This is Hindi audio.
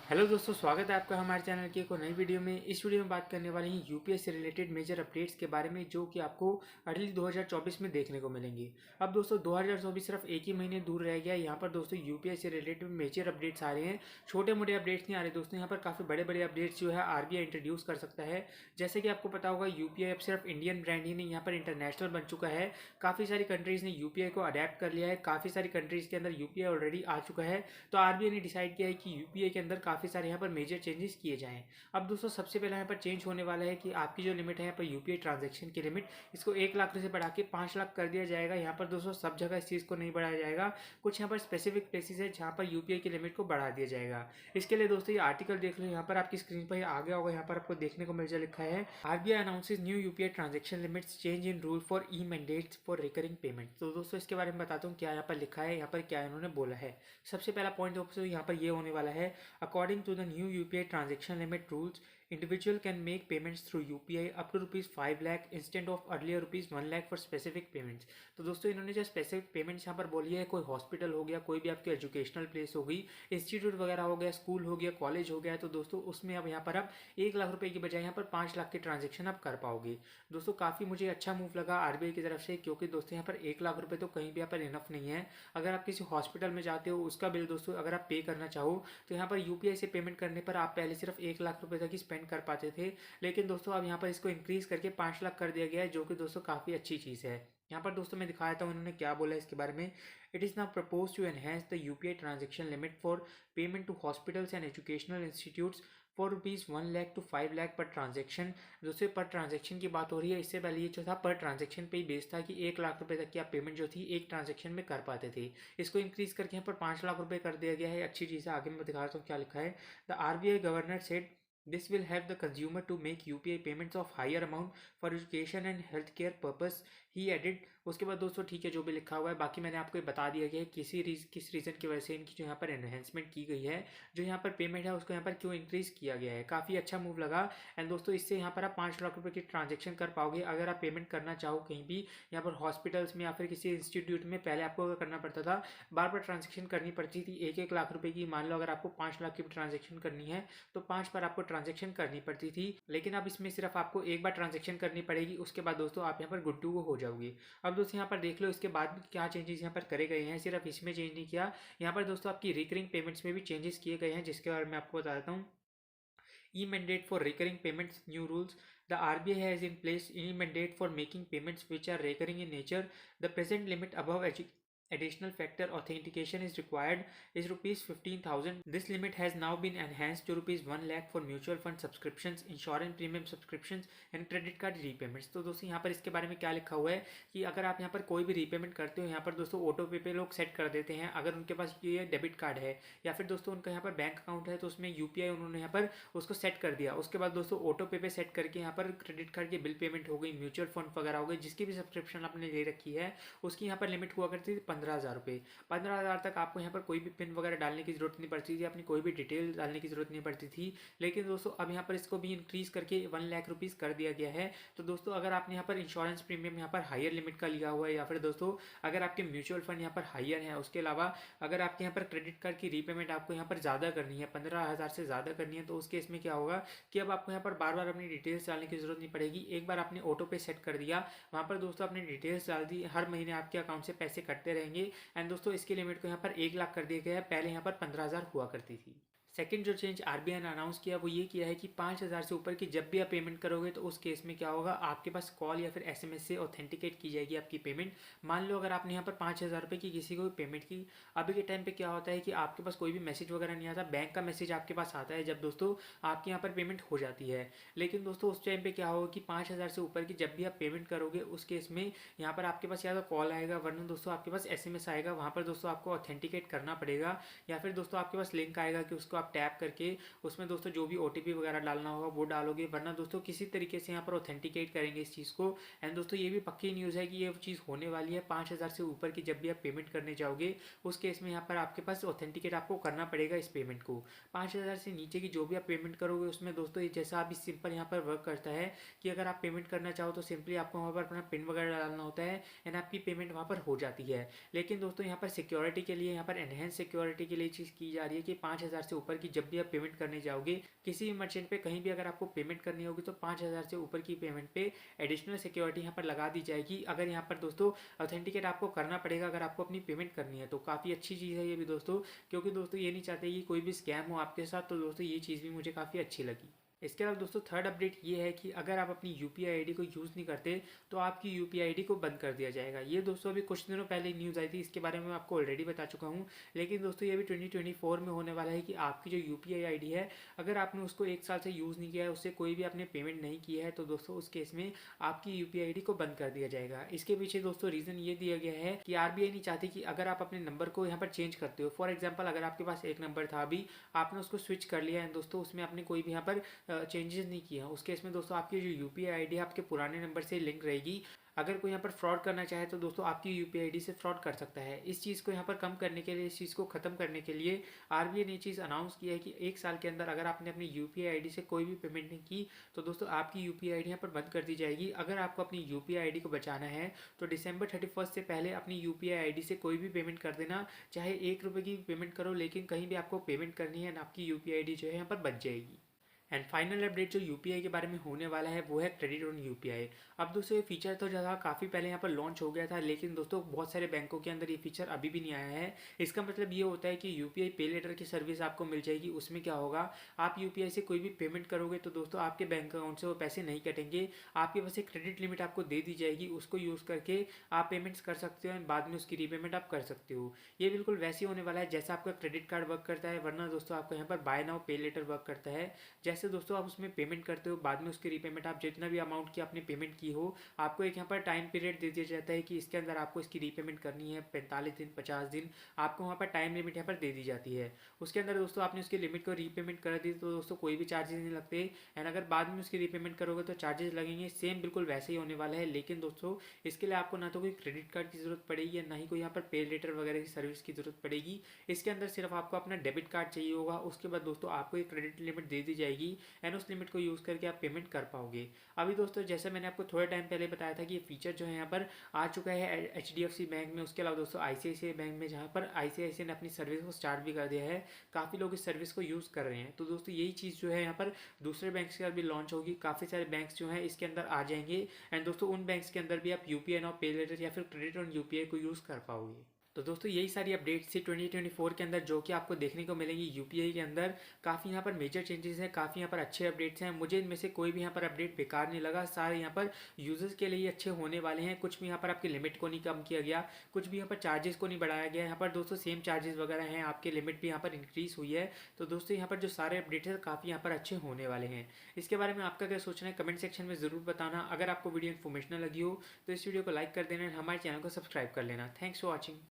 हेलो दोस्तों, स्वागत है आपका हमारे चैनल की एक और नई वीडियो में। इस वीडियो में बात करने वाले हैं यूपीएस से रिलेटेड मेजर अपडेट्स के बारे में, जो कि आपको अर्ली 2024 में देखने को मिलेंगे। अब दोस्तों 2024 सिर्फ एक ही महीने दूर रह गया है। यहाँ पर दोस्तों यूपीएस से रिलेटेड मेजर अपडेट्स आ रहे हैं, छोटे मोटे अपडेट्स नहीं आ रहे दोस्तों। यहाँ पर काफ़ी बड़े बड़े अपडेट्स जो है आरबीआई इंट्रोड्यूस कर सकता है। जैसे कि आपको पता होगा, यूपीआई अब सिर्फ इंडियन ब्रांड ही नहीं, यहाँ पर इंटरनेशनल बन चुका है। काफ़ी सारी कंट्रीज़ ने यूपीआई को अडेप्ट कर लिया है, काफ़ी सारी कंट्रीज़ के अंदर यूपीआई ऑलरेडी आ चुका है। तो आरबीआई ने डिसाइड किया है कि यूपीआई के अंदर काफ़ी सारे यहाँ पर मेजर चेंजेस किए जाएं। अब दोस्तों सबसे पहले यहाँ पर चेंज होने वाला है कि आपकी जो लिमिट है यहाँ पर यूपीआई ट्रांजैक्शन की लिमिट, इसको 1 लाख से बढ़ा के 5 लाख कर दिया जाएगा। यहाँ पर दोस्तों सब जगह इस चीज़ को नहीं बढ़ाया जाएगा, कुछ यहाँ पर स्पेसिफिक प्लेसेस है जहाँ पर यूपीआई की लिमिट को बढ़ा दिया जाएगा। इसके लिए दोस्तों ये आर्टिकल देख लो, यहाँ पर आपकी स्क्रीन पर आ गया होगा। यहाँ पर आपको देखने को मिल जाए, लिखा है RBI announces new UPI transaction limits, change in rule for E mandates for recurring payment. तो दोस्तों इसके बारे में बताता हूँ क्या यहाँ पर लिखा है, यहाँ पर क्या इन्होंने बोला है। सबसे पहला पॉइंट दोस्तों यहाँ पर ये होने वाला है, according to the new UPI transaction limit rules, individual can make payments through UPI up to rupees 5 lakh instead of earlier rupees 1 lakh for specific payments। तो दोस्तों इन्होंने जो स्पेसिफिक पेमेंट्स यहाँ पर बोली है, कोई हॉस्पिटल हो गया, कोई भी आपकी एजुकेशनल प्लेस हो गई, इंस्टीट्यूट वगैरह हो गया, स्कूल हो गया, कॉलेज हो गया, तो दोस्तों उसमें अब यहाँ पर आप 1 लाख रुपए की बजाय यहाँ पर 5 लाख की ट्रांजेक्शन आप कर पाओगे। दोस्तों काफ़ी मुझे अच्छा मूव लगा आरबीआई की तरफ से, क्योंकि दोस्तों यहाँ पर 1 लाख रुपए तो कहीं भी यहाँ पर इनफ नहीं है। अगर आप किसी हॉस्पिटल में जाते हो, उसका बिल दोस्तों अगर आप पे करना चाहो, तो यहाँ पर यूपीआई से पेमेंट करने पर आप पहले सिर्फ 1 लाख रुपए तक ही स्पेंड कर पाते थे। लेकिन दोस्तों अब यहाँ पर इसको इंक्रीज करके 5 लाख कर दिया गया है, जो कि दोस्तों काफ़ी अच्छी चीज़ है। यहाँ पर दोस्तों मैं दिखाया था उन्होंने क्या बोला इसके बारे में। It is now propose to enhance the UPI transaction limit for payment to hospitals and educational institutes for rupees 1 lakh to 5 lakh per transaction. दोस्तों पर ट्रांजेक्शन की बात हो रही है, इससे पहले ये जो था पर ट्रांजेक्शन पे ही बेस था कि 1 लाख रुपए तक की आप पेमेंट जो थी एक ट्रांजेक्शन में कर पाते थे। इसको इंक्रीज करके यहाँ पर 5 लाख रुपए कर दिया गया है। अच्छी चीज़ है। आगे मैं दिखाता हूँ क्या लिखा है। The RBI governor said this will help the consumer to make UPI payments of higher amount for education and healthcare purpose, he added. उसके बाद दोस्तों ठीक है, जो भी लिखा हुआ है बाकी मैंने आपको बता दिया गया है किस रीज़न की वजह से इनकी जो यहाँ पर एनहेंसमेंट की गई है, जो यहाँ पर पेमेंट है उसको यहाँ पर क्यों इंक्रीज़ किया गया है। काफ़ी अच्छा मूव लगा। एंड दोस्तों इससे यहाँ पर आप 5 लाख रुपए की ट्रांजेक्शन कर पाओगे। अगर आप पेमेंट करना चाहो कहीं भी, यहाँ पर हॉस्पिटल्स में या फिर किसी इंस्टीट्यूट में, पहले आपको करना पड़ता था, बार बार ट्रांजेक्शन करनी पड़ती थी 1 1 लाख रुपए की। मान लो अगर आपको 5 लाख की ट्रांजेक्शन करनी है तो 5 बार आपको ट्रांजेक्शन करनी पड़ती थी। लेकिन अब इसमें सिर्फ आपको एक बार ट्रांजेक्शन करनी पड़ेगी, उसके बाद दोस्तों आप यहाँ पर गुड टू गो हो जाओगे। अब दोस्तों यहाँ पर देख लो इसके बाद भी क्या चेंजेस यहाँ पर करे गए हैं। सिर्फ इसमें चेंज नहीं किया, यहाँ पर दोस्तों आपकी रिकरिंग पेमेंट्स में भी चेंजेस किए गए हैं, जिसके बारे में आपको बताता हूँ। E mandate for recurring payments new rules, the RBI has in place e mandate for making payments which are recurring in nature. The present limit above additional factor authentication is required is rupees 15,000. This limit has now been enhanced to rupees 1 lakh for mutual fund subscriptions, insurance premium subscriptions and credit card repayments। तो दोस्तों यहाँ पर इसके बारे में क्या लिखा हुआ है कि अगर आप यहाँ पर कोई भी रीपेमेंट करते हो, यहाँ पर दोस्तों ऑटो पे लोग सेट कर देते हैं। अगर उनके पास ये डेबिट कार्ड है या फिर दोस्तों उनका यहाँ पर बैंक अकाउंट है, तो उसमें यूपीआई उन्होंने यहाँ पर उसको सेट कर दिया। उसके बाद दोस्तों ऑटो पे सेट करके यहाँ पर क्रेडिट कार्ड की बिल पेमेंट हो गई, म्यूचुअल फंड वगैरह हो गई, जिसकी भी सब्सक्रिप्शन आपने ले रखी है उसकी यहाँ पर लिमिट हुआ करती थी 15,000 रुपये। 15,000 तक आपको यहाँ पर कोई भी पिन वगैरह डालने की जरूरत नहीं पड़ती थी, अपनी कोई भी डिटेल डालने की जरूरत नहीं पड़ती थी। लेकिन दोस्तों अब यहाँ पर इसको भी इंक्रीज करके 1 लाख रुपीज़ कर दिया गया है। तो दोस्तों अगर आपने यहाँ पर इंश्योरेंस प्रीमियम यहाँ पर हायर लिमिट का लिया हुआ है, या फिर दोस्तों अगर आपके म्यूचुअल फंड यहाँ पर हायर है, उसके अलावा अगर आपके यहाँ पर क्रेडिट कार्ड की रीपेमेंट आपको यहाँ पर ज़्यादा करनी है, 15,000 से ज़्यादा करनी है, तो उस केस में क्या होगा कि अब आपको यहाँ पर बार बार अपनी डिटेल्स डालने की जरूरत नहीं पड़ेगी। एक बार आपने ऑटो पे सेट कर दिया, वहाँ पर दोस्तों अपनी डिटेल्स डाल दी, हर महीने आपके अकाउंट से पैसे कटते रहेंगे। एंड दोस्तों इसकी लिमिट को यहाँ पर 1 लाख कर दिया गया है, पहले यहाँ पर 15,000 हुआ करती थी। सेकंड जो चेंज आरबीआई ने अनाउंस किया वो ये किया है कि 5,000 से ऊपर की जब भी आप पेमेंट करोगे, तो उस केस में क्या होगा, आपके पास कॉल या फिर एसएमएस से ऑथेंटिकेट की जाएगी आपकी पेमेंट। मान लो अगर आपने यहाँ पर 5,000 रुपये की किसी को भी पेमेंट की, अभी के टाइम पे क्या होता है कि आपके पास कोई भी मैसेज वगैरह नहीं आता, बैंक का मैसेज आपके पास आता है जब दोस्तों आपके यहाँ पर पेमेंट हो जाती है। लेकिन दोस्तों उस टाइम पे क्या होगा कि 5,000 से ऊपर की जब भी आप पेमेंट करोगे, उस केस में यहाँ पर आपके पास या तो कॉल आएगा, वरना दोस्तों आपके पास एसएमएस आएगा। वहाँ पर दोस्तों आपको ऑथेंटिकेट करना पड़ेगा, या फिर दोस्तों आपके पास लिंक आएगा कि उसको आप टैप करके उसमें दोस्तों जो भी ओटीपी वगैरह डालना होगा वो डालोगे, वरना दोस्तों किसी तरीके से यहाँ पर ऑथेंटिकेट करेंगे इस चीज़ को। एंड दोस्तों ये भी पक्की न्यूज़ है कि ये चीज़ होने वाली है। 5,000 से ऊपर की जब भी आप पेमेंट करने जाओगे, उस केस में यहाँ पर आपके पास ऑथेंटिकेट आपको करना पड़ेगा इस पेमेंट को। 5,000 से नीचे की जो भी आप पेमेंट करोगे, उसमें दोस्तों जैसा अभी सिंपल यहाँ पर वर्क करता है कि अगर आप पेमेंट करना चाहो तो सिंपली आपको वहाँ पर अपना पिन वगैरह डालना होता है, एंड आपकी पेमेंट वहाँ पर हो जाती है। लेकिन दोस्तों यहाँ पर सिक्योरिटी के लिए, यहाँ पर एनहेंस सिक्योरिटी के लिए चीज़ की जा रही है कि 5,000 से ऊपर होगा कि जब भी आप पेमेंट करने जाओगे किसी भी मर्चेंट पे कहीं भी अगर आपको पेमेंट करनी होगी तो 5,000 से ऊपर की पेमेंट पे एडिशनल सिक्योरिटी यहाँ पर लगा दी जाएगी। अगर यहाँ पर दोस्तों ऑथेंटिकेट आपको करना पड़ेगा अगर आपको अपनी पेमेंट करनी है, तो काफ़ी अच्छी चीज़ है ये भी दोस्तों, क्योंकि दोस्तों ये नहीं चाहते कि कोई भी स्कैम हो आपके साथ। तो दोस्तों ये चीज़ भी मुझे काफ़ी अच्छी लगी। इसके अलावा दोस्तों थर्ड अपडेट ये है कि अगर आप अपनी यूपीआई आईडी को यूज़ नहीं करते तो आपकी यूपीआई आईडी को बंद कर दिया जाएगा। ये दोस्तों अभी कुछ दिनों पहले न्यूज़ आई थी, इसके बारे में मैं आपको ऑलरेडी बता चुका हूँ। लेकिन दोस्तों ये भी 2024 में होने वाला है कि आपकी जो यूपीआई आईडी है अगर आपने उसको 1 साल से यूज़ नहीं किया है, उससे कोई भी आपने पेमेंट नहीं किया है, तो दोस्तों उस केस में आपकी यूपीआई आईडी को बंद कर दिया जाएगा। इसके पीछे दोस्तों रीज़न ये दिया गया है कि आरबीआई नहीं चाहती कि अगर आप अपने नंबर को यहाँ पर चेंज करते हो, फॉर एग्जाम्पल अगर आपके पास एक नंबर था अभी आपने उसको स्विच कर लिया है दोस्तों, उसमें आपने कोई भी यहाँ पर चेंजेस नहीं किया, उस केस में दोस्तों आपकी जो यूपीआई आईडी है आपके पुराने नंबर से लिंक रहेगी। अगर कोई यहाँ पर फ्रॉड करना चाहे तो दोस्तों आपकी यूपीआई आईडी से फ्रॉड कर सकता है। इस चीज़ को यहाँ पर कम करने के लिए, इस चीज़ को खत्म करने के लिए आरबीआई ने चीज़ अनाउंस किया है कि 1 साल के अंदर अगर आपने अपनी यूपीआई आईडी से कोई भी पेमेंट नहीं की तो दोस्तों आपकी यूपीआई आईडी यहाँ पर बंद कर दी जाएगी। अगर आपको अपनी यूपीआई आईडी को बचाना है तो दिसंबर 31 से पहले अपनी यूपीआई आईडी से कोई भी पेमेंट कर देना, चाहे 1 रुपये की पेमेंट करो, लेकिन कहीं भी आपको पेमेंट करनी है ना, आपकी यूपीआई आईडी जो है यहाँ पर बच जाएगी। एंड फाइनल अपडेट जो यूपीआई के बारे में होने वाला है वो है क्रेडिट ऑन यूपीआई। अब दोस्तों ये फीचर तो ज़्यादा काफ़ी पहले यहाँ पर लॉन्च हो गया था, लेकिन दोस्तों बहुत सारे बैंकों के अंदर ये फीचर अभी भी नहीं आया है। इसका मतलब ये होता है कि यूपीआई पे लेटर की सर्विस आपको मिल जाएगी। उसमें क्या होगा, आप यूपीआई से कोई भी पेमेंट करोगे तो दोस्तों आपके बैंक अकाउंट से वो पैसे नहीं कटेंगे, आपके पास एक क्रेडिट लिमिट आपको दे दी जाएगी, उसको यूज़ करके आप पेमेंट्स कर सकते हो एंड बाद में उसकी रीपेमेंट आप कर सकते हो। ये बिल्कुल वैसे ही होने वाला है जैसा आपका क्रेडिट कार्ड वर्क करता है, वरना दोस्तों आपका यहाँ पर बाय नाउ पे लेटर वर्क करता है। जैसे दोस्तों आप उसमें पेमेंट करते हो, बाद में उसकी रीपेमेंट आप जितना भी अमाउंट की आपने पेमेंट की हो, आपको एक यहाँ पर टाइम पीरियड दे दिया जाता है कि इसके अंदर आपको इसकी रीपेमेंट करनी है 45 दिन 50 दिन, आपको वहाँ पर टाइम लिमिट यहाँ पर दे दी जाती है। उसके अंदर दोस्तों आपने उसकी लिमिट को रीपेमेंट कर दी तो दोस्तों कोई भी चार्जेस नहीं लगते, एंड अगर बाद में उसकी रीपेमेंट करोगे तो चार्जेस लगेंगे। सेम बिल्कुल वैसे ही होने वाला है, लेकिन दोस्तों इसके लिए आपको ना तो कोई क्रेडिट कार्ड की जरूरत पड़ेगी, ना ही कोई यहाँ पर पे लेटर वगैरह की सर्विस की जरूरत पड़ेगी। इसके अंदर सिर्फ आपको अपना डेबिट कार्ड चाहिए होगा, उसके बाद दोस्तों आपको एक क्रेडिट लिमिट दे दी जाएगी एंड उस लिमिट को यूज़ करके आप पेमेंट कर पाओगे। अभी दोस्तों जैसे मैंने आपको थोड़े टाइम पहले बताया था कि ये फीचर जो है यहाँ पर आ चुका है एचडीएफसी बैंक में, उसके अलावा दोस्तों आईसीआईसीआई बैंक में, जहाँ पर आईसीआईसीआई ने अपनी सर्विस को स्टार्ट भी कर दिया है। काफ़ी लोग इस सर्विस को यूज़ कर रहे हैं। तो दोस्तों यही चीज़ जो है यहाँ पर दूसरे बैंक्स के अंदर भी लॉन्च होगी, काफ़ी सारे बैंक्स जो हैं इसके अंदर आ जाएंगे एंड दोस्तों उन बैंक्स के अंदर भी आप यूपीआई नाउ पे लेटर या फिर क्रेडिट ऑन यूपीआई को यूज़ कर पाओगे। तो दोस्तों यही सारी अपडेट्स थी 2024 के अंदर जो कि आपको देखने को मिलेंगी यूपीआई के अंदर। काफ़ी यहाँ पर मेजर चेंजेस हैं, काफ़ी यहाँ पर अच्छे अपडेट्स हैं। मुझे इनमें से कोई भी यहाँ पर अपडेट बेकार नहीं लगा, सारे यहाँ पर यूजर्स के लिए अच्छे होने वाले हैं। कुछ भी यहाँ पर आपकी लिमिट को नहीं कम किया गया, कुछ भी यहाँ पर चार्जेस को नहीं बढ़ाया गया। यहाँ पर दोस्तों सेम चार्जेस वगैरह हैं, आपकी लिमिट भी यहाँ पर इंक्रीज हुई है। तो दोस्तों यहाँ पर जो सारे अपडेट्स हैं काफ़ी यहाँ पर अच्छे होने वाले हैं। इसके बारे में आपका क्या सोचना है कमेंट सेक्शन में ज़रूर बताना। अगर आपको वीडियो इन्फॉर्मेशनल लगी हो तो इस वीडियो को लाइक कर देना, हमारे चैनल को सब्सक्राइब कर लेना। Thanks for watching.